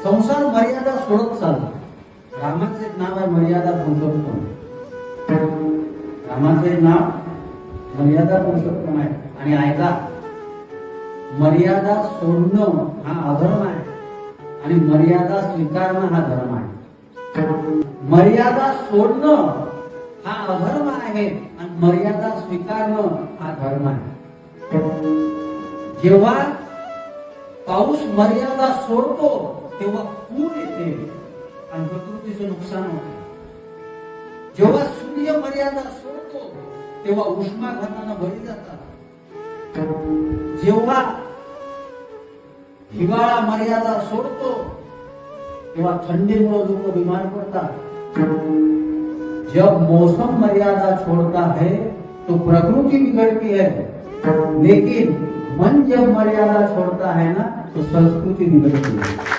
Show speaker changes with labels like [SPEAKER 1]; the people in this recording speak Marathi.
[SPEAKER 1] संसार मर्यादा सोडत चालला. रामाचं एक नाव आहे मर्यादा पुरुषोत्तम. रामाचं एक नाव मर्यादा पुरुषोत्तम आहे. आणि ऐका, मर्यादा सोडणं हा अधर्म आहे आणि मर्यादा स्वीकारणं हा धर्म आहे. मर्यादा सोडणं हा अधर्म आहे आणि मर्यादा स्वीकारणं हा धर्म आहे. जेव्हा पाऊस मर्यादा सोडतो तेव्हा पूर येते आणि प्रकृतीचं नुकसान होते. जेव्हा सूर्य मर्यादा सोडतो तेव्हा उष्माघातानं बळी जातात. जेव्हा हिवाळा मर्यादा सोडतो तेव्हा थंडीमुळे लोक बीमार पडतात. जब मौसम मर्यादा छोड़ता है तो प्रकृति बिगड़ती है, लेकिन मन जब मर्यादा छोड़ता है ना तो संस्कृति बिगड़ती है.